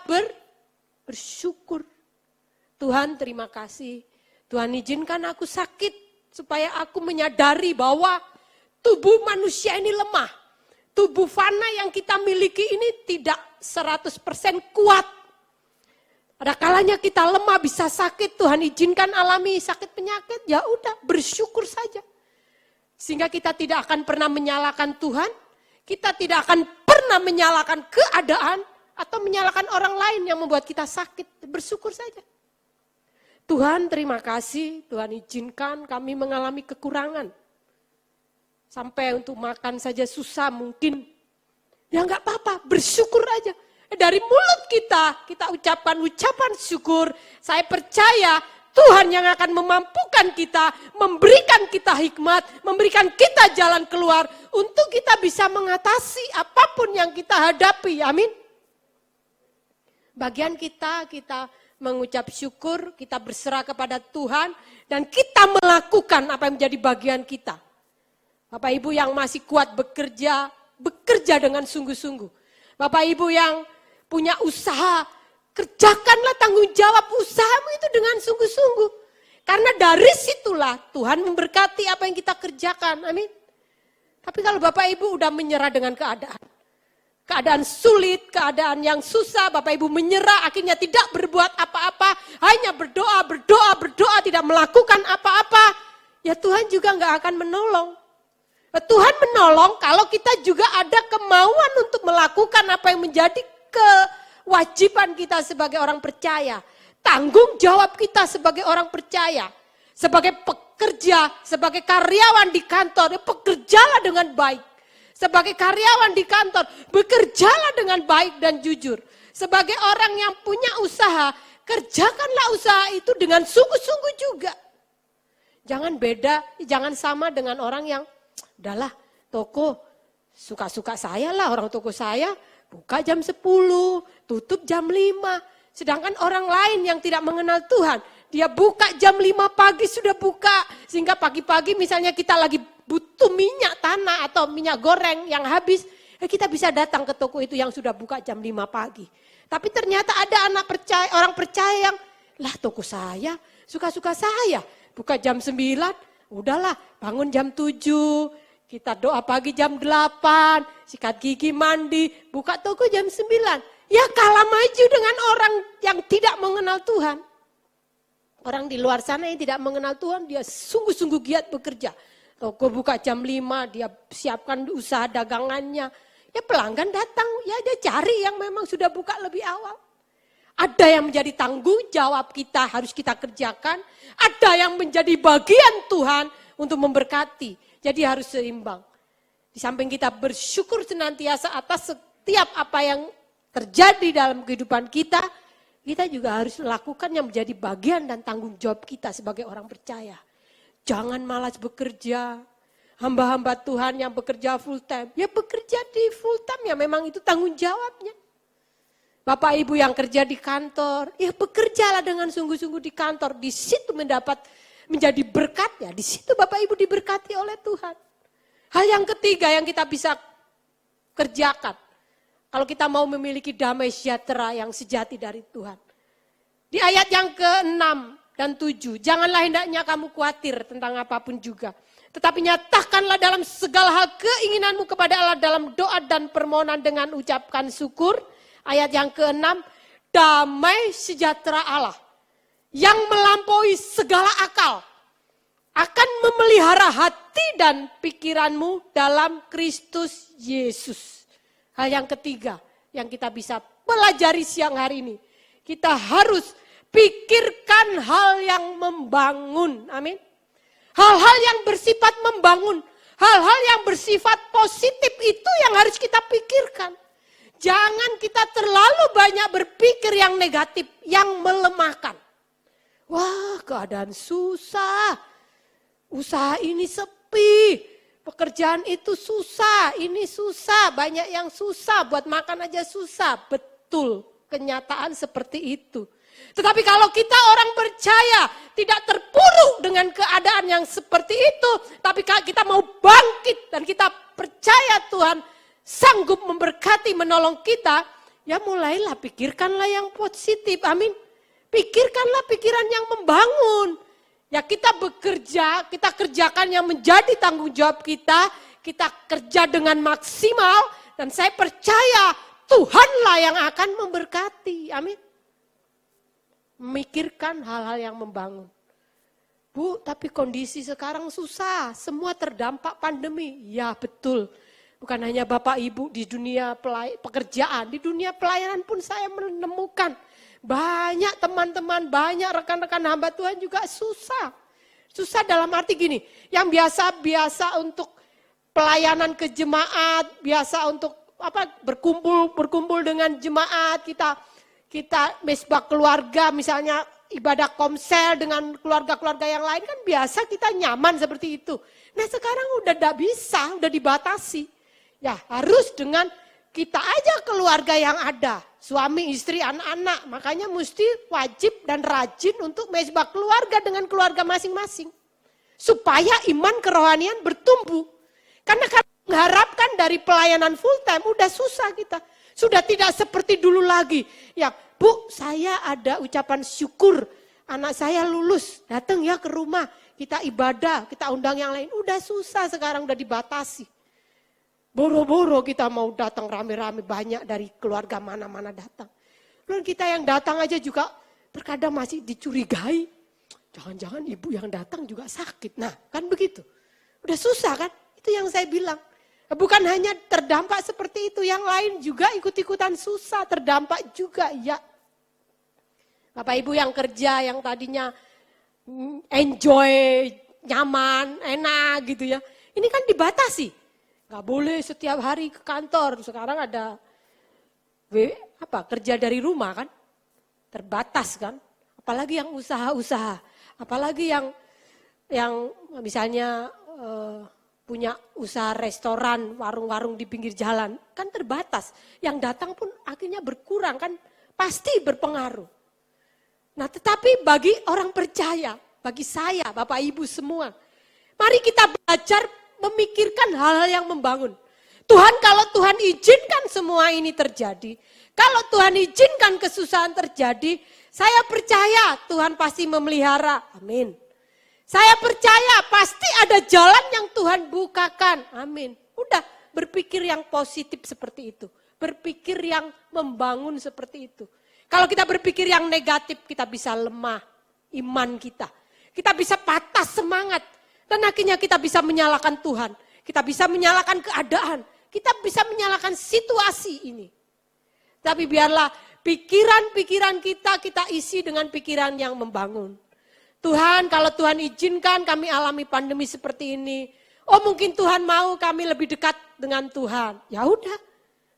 bersyukur. Tuhan terima kasih. Tuhan izinkan aku sakit supaya aku menyadari bahwa tubuh manusia ini lemah. Tubuh fana yang kita miliki ini tidak 100% kuat. Ada kalanya kita lemah bisa sakit, Tuhan izinkan alami sakit penyakit, ya udah bersyukur saja. Sehingga kita tidak akan pernah menyalahkan Tuhan, kita tidak akan pernah menyalahkan keadaan atau menyalahkan orang lain yang membuat kita sakit, bersyukur saja. Tuhan terima kasih, Tuhan izinkan kami mengalami kekurangan. Sampai untuk makan saja susah mungkin. Ya enggak apa-apa, bersyukur aja. Dari mulut kita ucapkan ucapan syukur. Saya percaya Tuhan yang akan memampukan kita, memberikan kita hikmat, memberikan kita jalan keluar untuk kita bisa mengatasi apapun yang kita hadapi. Amin. Bagian kita mengucap syukur, kita berserah kepada Tuhan, dan kita melakukan apa yang menjadi bagian kita. Bapak Ibu yang masih kuat bekerja dengan sungguh-sungguh. Bapak Ibu yang punya usaha, kerjakanlah tanggung jawab usahamu itu dengan sungguh-sungguh. Karena dari situlah Tuhan memberkati apa yang kita kerjakan. Amin. Tapi kalau Bapak Ibu udah menyerah dengan keadaan sulit, keadaan yang susah, Bapak Ibu menyerah, akhirnya tidak berbuat apa-apa, hanya berdoa, tidak melakukan apa-apa, ya Tuhan juga nggak akan menolong. Tuhan menolong kalau kita juga ada kemauan untuk melakukan apa yang menjadi kewajiban kita sebagai orang percaya. Tanggung jawab kita sebagai orang percaya. Sebagai pekerja, sebagai karyawan di kantor, bekerjalah dengan baik. Sebagai karyawan di kantor, bekerjalah dengan baik dan jujur. Sebagai orang yang punya usaha, kerjakanlah usaha itu dengan sungguh-sungguh juga. Jangan beda, jangan sama dengan orang yang, udahlah toko suka-suka saya lah, orang toko saya buka jam 10, tutup jam 5. Sedangkan orang lain yang tidak mengenal Tuhan, dia buka jam 5 pagi sudah buka. Sehingga pagi-pagi misalnya kita lagi butuh minyak tanah atau minyak goreng yang habis, kita bisa datang ke toko itu yang sudah buka jam 5 pagi. Tapi ternyata ada orang percaya yang, lah toko saya, suka-suka saya, buka jam 9, udahlah bangun jam 7, kita doa pagi jam 8, sikat gigi mandi, buka toko jam 9. Ya kalah maju dengan orang yang tidak mengenal Tuhan. Orang di luar sana yang tidak mengenal Tuhan, dia sungguh-sungguh giat bekerja. Toko buka jam 5, dia siapkan usaha dagangannya. Ya pelanggan datang, ya dia cari yang memang sudah buka lebih awal. Ada yang menjadi tanggung jawab kita, harus kita kerjakan. Ada yang menjadi bagian Tuhan untuk memberkati. Jadi harus seimbang. Di samping kita bersyukur senantiasa atas setiap apa yang terjadi dalam kehidupan kita, kita juga harus melakukan yang menjadi bagian dan tanggung jawab kita sebagai orang percaya. Jangan malas bekerja. Hamba-hamba Tuhan yang bekerja full time, ya bekerja di full time ya memang itu tanggung jawabnya. Bapak Ibu yang kerja di kantor, ya bekerjalah dengan sungguh-sungguh di kantor. Di situ menjadi berkat ya, di situ Bapak Ibu diberkati oleh Tuhan. Hal yang ketiga yang kita bisa kerjakan, kalau kita mau memiliki damai sejahtera yang sejati dari Tuhan. Di ayat yang ke-6 dan 7, janganlah hendaknya kamu khawatir tentang apapun juga. Tetapi nyatakanlah dalam segala hal keinginanmu kepada Allah dalam doa dan permohonan dengan ucapkan syukur. Ayat yang ke-6, damai sejahtera Allah yang melampaui segala akal akan memelihara hati dan pikiranmu dalam Kristus Yesus. Hal yang ketiga yang kita bisa pelajari siang hari ini. Kita harus pikirkan hal yang membangun. Amin. Hal-hal yang bersifat membangun, hal-hal yang bersifat positif itu yang harus kita pikirkan. Jangan kita terlalu banyak berpikir yang negatif, yang melemahkan. Wah, keadaan susah, usaha ini sepi, pekerjaan itu susah, ini susah, banyak yang susah, buat makan aja susah. Betul, kenyataan seperti itu. Tetapi kalau kita orang percaya tidak terpuruk dengan keadaan yang seperti itu, tapi kita mau bangkit dan kita percaya Tuhan sanggup memberkati, menolong kita, ya mulailah pikirkanlah yang positif, amin. Pikirkanlah pikiran yang membangun. Ya kita bekerja, kita kerjakan yang menjadi tanggung jawab kita kerja dengan maksimal, dan saya percaya Tuhanlah yang akan memberkati, amin. Memikirkan hal-hal yang membangun. Bu, tapi kondisi sekarang susah, semua terdampak pandemi. Ya betul, bukan hanya Bapak Ibu di dunia pekerjaan, di dunia pelayanan pun saya menemukan Banyak teman-teman, banyak rekan-rekan hamba Tuhan juga susah. Susah dalam arti gini, yang biasa-biasa untuk pelayanan ke jemaat, biasa untuk berkumpul dengan jemaat, kita mesbah keluarga, misalnya ibadah komsel dengan keluarga-keluarga yang lain kan biasa kita nyaman seperti itu. Nah sekarang udah tidak bisa, udah dibatasi. Ya harus dengan kita aja keluarga yang ada, suami, istri, anak-anak. Makanya mesti wajib dan rajin untuk mesbah keluarga dengan keluarga masing-masing. Supaya iman kerohanian bertumbuh. Karena kami mengharapkan dari pelayanan full time udah susah kita. Sudah tidak seperti dulu lagi. Ya, Bu, saya ada ucapan syukur. Anak saya lulus, datang ya ke rumah. Kita ibadah, kita undang yang lain. Udah susah sekarang, udah dibatasi. Boro-boro kita mau datang rame-rame, banyak dari keluarga mana-mana datang. Lalu kita yang datang aja juga terkadang masih dicurigai. Jangan-jangan ibu yang datang juga sakit. Nah, kan begitu. Udah susah kan? Itu yang saya bilang. Bukan hanya terdampak seperti itu, yang lain juga ikut-ikutan susah, terdampak juga ya. Bapak Ibu yang kerja, yang tadinya enjoy, nyaman, enak gitu ya. Ini kan dibatasi. Gak boleh setiap hari ke kantor, sekarang ada kerja dari rumah kan. Terbatas kan. Apalagi yang usaha-usaha, apalagi yang misalnya punya usaha restoran, warung-warung di pinggir jalan, kan terbatas. Yang datang pun akhirnya berkurang, kan pasti berpengaruh. Nah tetapi bagi orang percaya, bagi saya, Bapak Ibu semua, mari kita belajar memikirkan hal-hal yang membangun. Tuhan, kalau Tuhan izinkan semua ini terjadi, kalau Tuhan izinkan kesusahan terjadi, saya percaya Tuhan pasti memelihara. Amin. Saya percaya pasti ada jalan yang Tuhan bukakan. Amin. Udah berpikir yang positif seperti itu. Berpikir yang membangun seperti itu. Kalau kita berpikir yang negatif, kita bisa lemah iman kita. Kita bisa patah semangat. Dan akhirnya kita bisa menyalahkan Tuhan. Kita bisa menyalahkan keadaan. Kita bisa menyalahkan situasi ini. Tapi biarlah pikiran-pikiran kita isi dengan pikiran yang membangun. Tuhan, kalau Tuhan izinkan kami alami pandemi seperti ini. Oh mungkin Tuhan mau kami lebih dekat dengan Tuhan. Ya udah,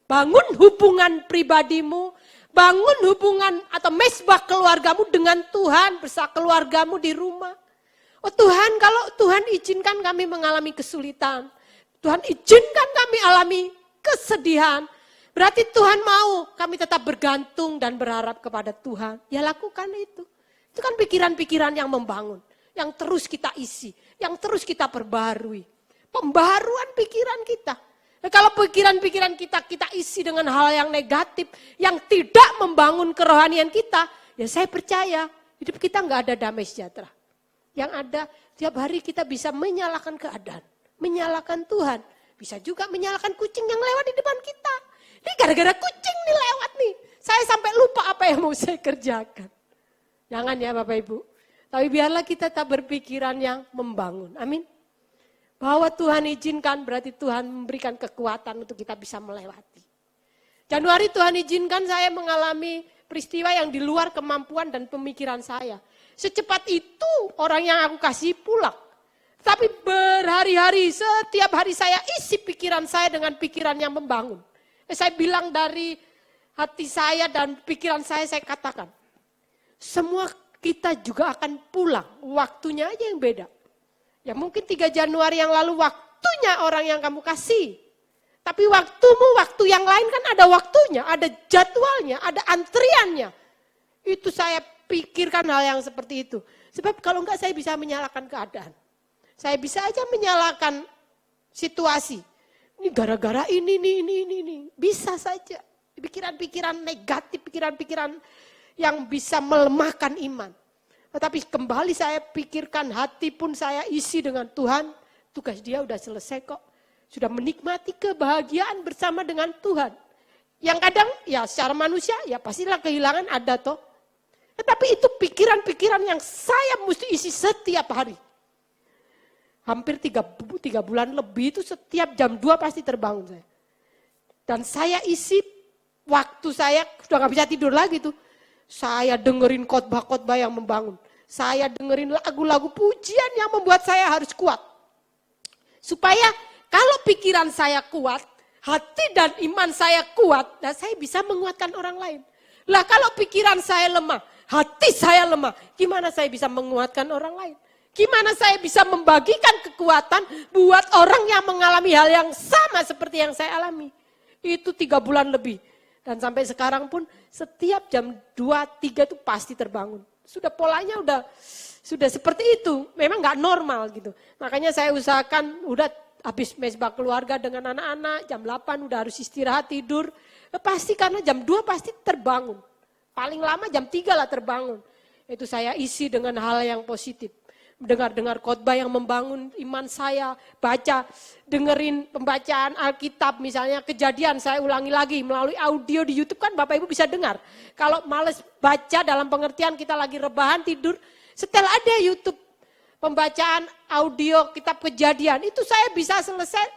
bangun hubungan pribadimu. Bangun hubungan atau mesbah keluargamu dengan Tuhan. Bersama keluargamu di rumah. Oh Tuhan, kalau Tuhan izinkan kami mengalami kesulitan. Tuhan izinkan kami alami kesedihan. Berarti Tuhan mau kami tetap bergantung dan berharap kepada Tuhan. Ya lakukan itu. Itu kan pikiran-pikiran yang membangun, yang terus kita isi, yang terus kita perbarui. Pembaruan pikiran kita. Nah, kalau pikiran-pikiran kita isi dengan hal yang negatif, yang tidak membangun kerohanian kita, ya saya percaya hidup kita nggak ada damai sejahtera. Yang ada tiap hari kita bisa menyalahkan keadaan, menyalahkan Tuhan, bisa juga menyalahkan kucing yang lewat di depan kita. Ini gara-gara kucing nih lewat nih, saya sampai lupa apa yang mau saya kerjakan. Jangan ya Bapak Ibu. Tapi biarlah kita tak berpikiran yang membangun. Amin. Bahwa Tuhan izinkan berarti Tuhan memberikan kekuatan untuk kita bisa melewati. Januari Tuhan izinkan saya mengalami peristiwa yang di luar kemampuan dan pemikiran saya. Secepat itu orang yang aku kasih pulang. Tapi berhari-hari, setiap hari saya isi pikiran saya dengan pikiran yang membangun. Saya bilang dari hati saya dan pikiran saya katakan. Semua kita juga akan pulang, waktunya aja yang beda. Ya mungkin 3 Januari yang lalu waktunya orang yang kamu kasih. Tapi waktumu, waktu yang lain kan ada waktunya, ada jadwalnya, ada antriannya. Itu saya pikirkan hal yang seperti itu. Sebab kalau enggak saya bisa menyalahkan keadaan. Saya bisa aja menyalahkan situasi. Ini gara-gara ini. Bisa saja. Pikiran-pikiran negatif, pikiran-pikiran yang bisa melemahkan iman. Tetapi kembali saya pikirkan, hati pun saya isi dengan Tuhan. Tugas dia udah selesai kok. Sudah menikmati kebahagiaan bersama dengan Tuhan. Yang kadang ya secara manusia ya pastilah kehilangan ada toh. Tetapi itu pikiran-pikiran yang saya mesti isi setiap hari. Hampir 3 bulan lebih itu setiap jam 2 pasti terbangun saya. Dan saya isi waktu saya sudah gak bisa tidur lagi tuh. Saya dengerin khotbah-khotbah yang membangun. Saya dengerin lagu-lagu pujian yang membuat saya harus kuat. Supaya kalau pikiran saya kuat, hati dan iman saya kuat, dan saya bisa menguatkan orang lain. Lah kalau pikiran saya lemah, hati saya lemah, gimana saya bisa menguatkan orang lain? Gimana saya bisa membagikan kekuatan buat orang yang mengalami hal yang sama seperti yang saya alami? Itu 3 bulan lebih. Dan sampai sekarang pun setiap jam 2-3 itu pasti terbangun. Sudah polanya sudah seperti itu. Memang gak normal gitu. Makanya saya usahakan udah habis mesbah keluarga dengan anak-anak, jam 8 udah harus istirahat tidur. Pasti karena jam 2 pasti terbangun. Paling lama jam 3 lah terbangun. Itu saya isi dengan hal yang positif. Dengar-dengar khotbah yang membangun iman saya, baca, dengerin pembacaan Alkitab, misalnya Kejadian saya ulangi lagi melalui audio di YouTube kan Bapak Ibu bisa dengar. Kalau males baca dalam pengertian kita lagi rebahan tidur, setelah ada YouTube pembacaan audio kitab Kejadian, itu saya bisa selesai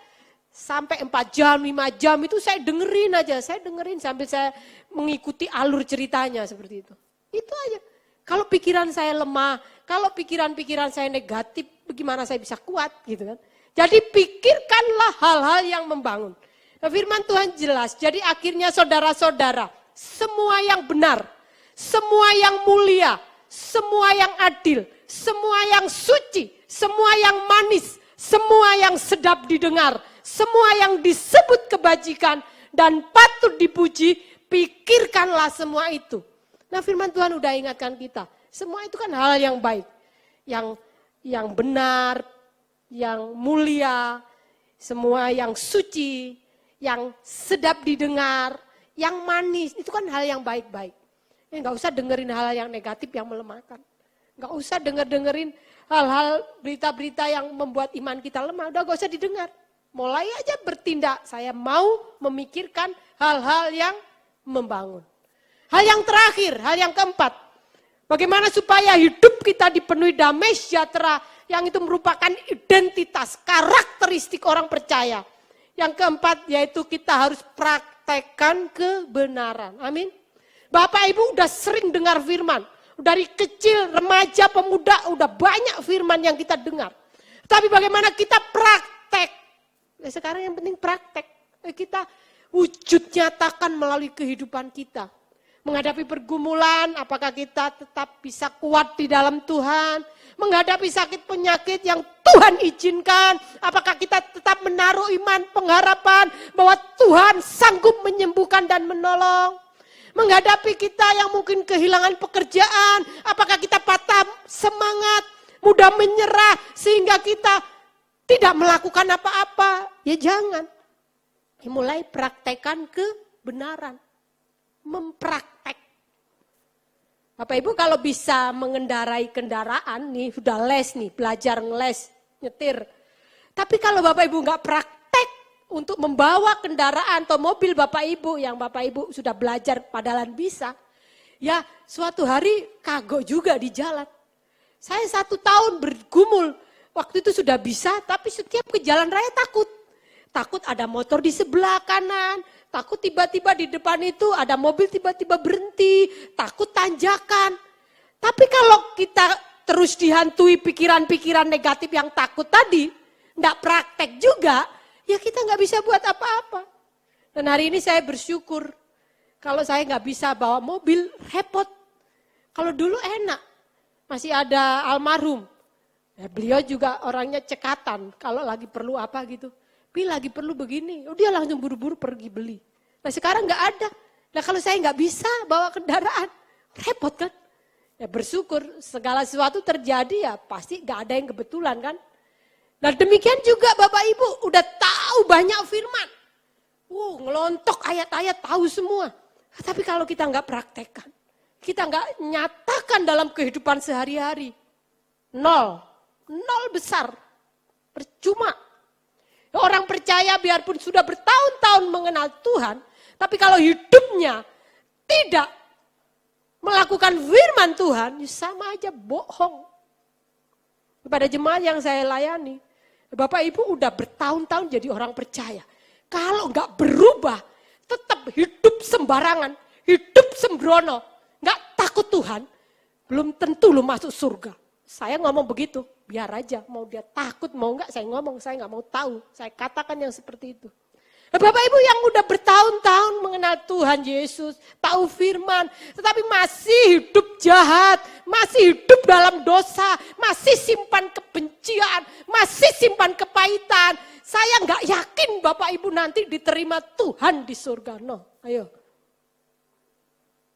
sampai 4 jam, 5 jam itu saya dengerin aja, saya dengerin sambil saya mengikuti alur ceritanya seperti itu. Itu aja. Kalau pikiran saya lemah, kalau pikiran-pikiran saya negatif, bagaimana saya bisa kuat gitu kan. Jadi pikirkanlah hal-hal yang membangun. Nah, firman Tuhan jelas, jadi akhirnya saudara-saudara, semua yang benar, semua yang mulia, semua yang adil, semua yang suci, semua yang manis, semua yang sedap didengar, semua yang disebut kebajikan dan patut dipuji, pikirkanlah semua itu. Nah firman Tuhan udah ingatkan kita, semua itu kan hal yang baik, yang benar, yang mulia, semua yang suci, yang sedap didengar, yang manis, itu kan hal yang baik-baik. Ya, gak usah dengerin hal yang negatif yang melemahkan. Gak usah dengerin hal-hal berita-berita yang membuat iman kita lemah, udah gak usah didengar. Mulai aja bertindak, saya mau memikirkan hal-hal yang membangun. Hal yang terakhir, hal yang keempat, bagaimana supaya hidup kita dipenuhi damai sejahtera yang itu merupakan identitas, karakteristik orang percaya. Yang keempat yaitu kita harus praktekkan kebenaran. Amin. Bapak Ibu udah sering dengar firman, dari kecil, remaja, pemuda udah banyak firman yang kita dengar. Tapi bagaimana kita praktek? Sekarang yang penting praktek. Kita wujud nyatakan melalui kehidupan kita. Menghadapi pergumulan, apakah kita tetap bisa kuat di dalam Tuhan? Menghadapi sakit penyakit yang Tuhan izinkan, apakah kita tetap menaruh iman, pengharapan bahwa Tuhan sanggup menyembuhkan dan menolong? Menghadapi kita yang mungkin kehilangan pekerjaan, apakah kita patah semangat, mudah menyerah sehingga kita tidak melakukan apa-apa? Ya jangan. Mulai praktekkan kebenaran. Mempraktek. Bapak Ibu kalau bisa mengendarai kendaraan nih, sudah les nih, belajar ngeles, nyetir. Tapi kalau Bapak Ibu nggak praktek untuk membawa kendaraan atau mobil Bapak Ibu yang Bapak Ibu sudah belajar padahal bisa, ya suatu hari kagok juga di jalan. Saya 1 tahun bergumul, waktu itu sudah bisa, tapi setiap ke jalan raya takut. Takut ada motor di sebelah kanan, takut tiba-tiba di depan itu ada mobil tiba-tiba berhenti, takut tanjakan. Tapi kalau kita terus dihantui pikiran-pikiran negatif yang takut tadi, enggak praktek juga, ya kita nggak bisa buat apa-apa. Dan hari ini saya bersyukur, kalau saya nggak bisa bawa mobil, repot. Kalau dulu enak, masih ada almarhum. Ya, beliau juga orangnya cekatan, kalau lagi perlu apa gitu. Pi lagi perlu begini, dia langsung buru-buru pergi beli. Nah sekarang nggak ada. Nah kalau saya nggak bisa bawa kendaraan, repot kan? Ya bersyukur segala sesuatu terjadi ya pasti nggak ada yang kebetulan kan? Nah demikian juga Bapak Ibu udah tahu banyak firman. Ngelontok ayat-ayat tahu semua. Tapi kalau kita nggak praktekkan, kita nggak nyatakan dalam kehidupan sehari-hari, nol besar, percuma. Orang percaya biarpun sudah bertahun-tahun mengenal Tuhan, tapi kalau hidupnya tidak melakukan firman Tuhan, sama aja bohong. Kepada jemaat yang saya layani, Bapak Ibu udah bertahun-tahun jadi orang percaya. Kalau nggak berubah, tetap hidup sembarangan, hidup sembrono, nggak takut Tuhan, belum tentu lu masuk surga. Saya ngomong begitu, biar aja. Mau dia takut, mau enggak, saya ngomong. Saya enggak mau tahu. Saya katakan yang seperti itu. Bapak Ibu yang udah bertahun-tahun mengenal Tuhan Yesus, tahu firman, tetapi masih hidup jahat, masih hidup dalam dosa, masih simpan kebencian, masih simpan kepahitan. Saya nggak yakin Bapak Ibu nanti diterima Tuhan di surga. No, ayo.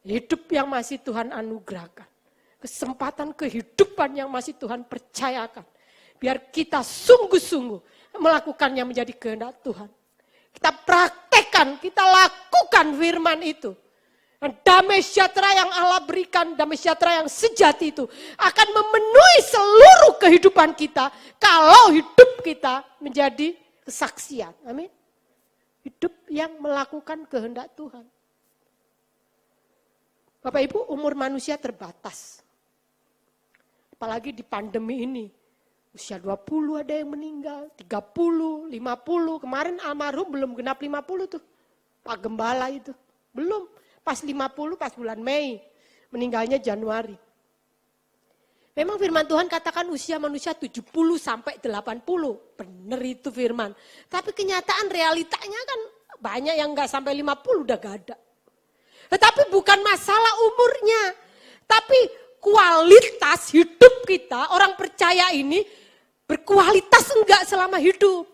Hidup yang masih Tuhan anugerahkan. Kesempatan kehidupan yang masih Tuhan percayakan. Biar kita sungguh-sungguh melakukannya menjadi kehendak Tuhan. Kita praktekkan, kita lakukan firman itu. Dan damai sejahtera yang Allah berikan, damai sejahtera yang sejati itu akan memenuhi seluruh kehidupan kita kalau hidup kita menjadi kesaksian. Amin. Hidup yang melakukan kehendak Tuhan. Bapak Ibu, umur manusia terbatas. Apalagi di pandemi ini. Usia 20 ada yang meninggal, 30, 50. Kemarin almarhum belum genap 50 tuh. Pak Gembala itu. Belum. Pas 50, pas bulan Mei. Meninggalnya Januari. Memang firman Tuhan katakan usia manusia 70 sampai 80. Benar itu firman. Tapi kenyataan realitanya kan banyak yang gak sampai 50 udah gak ada. Tetapi bukan masalah umurnya. Tapi kualitas hidup kita, orang percaya ini berkualitas enggak selama hidup.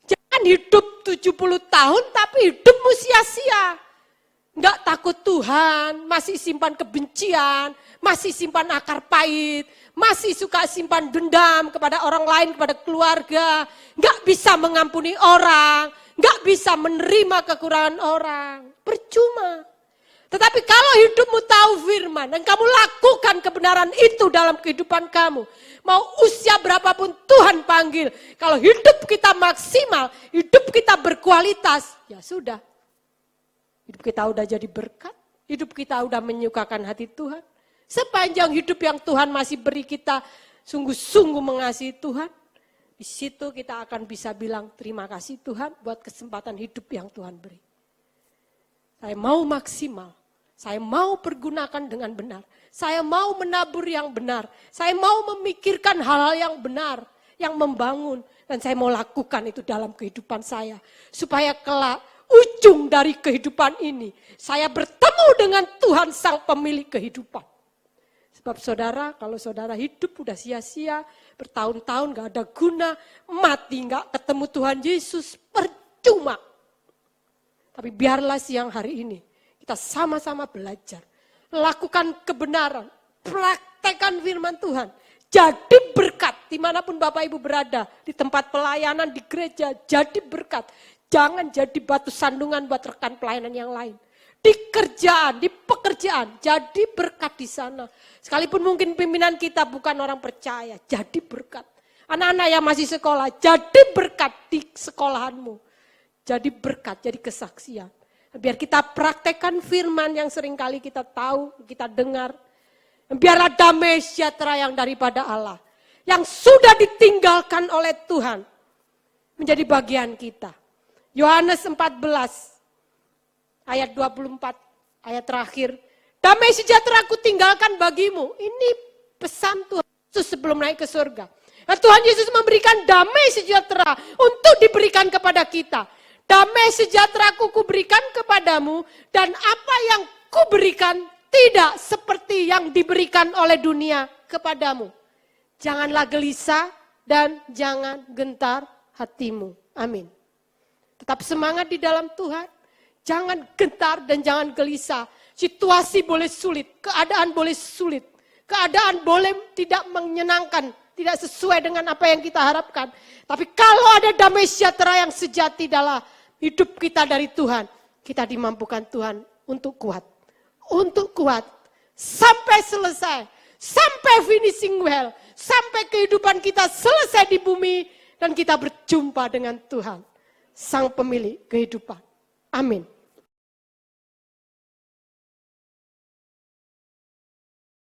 Jangan hidup 70 tahun tapi hidupmu sia-sia. Enggak takut Tuhan, masih simpan kebencian, masih simpan akar pahit, masih suka simpan dendam kepada orang lain, kepada keluarga. Enggak bisa mengampuni orang, enggak bisa menerima kekurangan orang. Percuma. Tetapi kalau hidupmu tahu firman dan kamu lakukan kebenaran itu dalam kehidupan kamu. Mau usia berapapun Tuhan panggil. Kalau hidup kita maksimal, hidup kita berkualitas, ya sudah. Hidup kita udah jadi berkat. Hidup kita udah menyukakan hati Tuhan. Sepanjang hidup yang Tuhan masih beri kita sungguh-sungguh mengasihi Tuhan. Di situ kita akan bisa bilang terima kasih Tuhan buat kesempatan hidup yang Tuhan beri. Saya mau maksimal, saya mau pergunakan dengan benar, saya mau menabur yang benar, saya mau memikirkan hal-hal yang benar, yang membangun, dan saya mau lakukan itu dalam kehidupan saya. Supaya kelak ujung dari kehidupan ini, saya bertemu dengan Tuhan Sang Pemilik kehidupan. Sebab saudara, kalau saudara hidup udah sia-sia, bertahun-tahun gak ada guna, mati gak ketemu Tuhan Yesus, percuma. Tapi biarlah siang hari ini kita sama-sama belajar. Lakukan kebenaran. Praktekkan firman Tuhan. Jadi berkat dimanapun Bapak Ibu berada. Di tempat pelayanan, di gereja. Jadi berkat. Jangan jadi batu sandungan buat rekan pelayanan yang lain. Di kerjaan, di pekerjaan. Jadi berkat di sana. Sekalipun mungkin pimpinan kita bukan orang percaya. Jadi berkat. Anak-anak yang masih sekolah. Jadi berkat di sekolahanmu. Jadi berkat, jadi kesaksian. Biar kita praktekkan firman yang seringkali kita tahu, kita dengar. Biarlah damai sejahtera yang daripada Allah. Yang sudah ditinggalkan oleh Tuhan. Menjadi bagian kita. Yohanes 14 ayat 24, ayat terakhir. Damai sejahtera aku tinggalkan bagimu. Ini pesan Tuhan Yesus sebelum naik ke surga. Nah, Tuhan Yesus memberikan damai sejahtera untuk diberikan kepada kita. Damai sejahtera ku berikan kepadamu dan apa yang ku berikan tidak seperti yang diberikan oleh dunia kepadamu. Janganlah gelisah dan jangan gentar hatimu. Amin. Tetap semangat di dalam Tuhan. Jangan gentar dan jangan gelisah. Situasi boleh sulit, keadaan boleh sulit. Keadaan boleh tidak menyenangkan, tidak sesuai dengan apa yang kita harapkan. Tapi kalau ada damai sejahtera yang sejati dalam hidup kita dari Tuhan, kita dimampukan Tuhan untuk kuat. Untuk kuat. Sampai selesai. Sampai finishing well. Sampai kehidupan kita selesai di bumi. Dan kita berjumpa dengan Tuhan. Sang Pemilik kehidupan. Amin.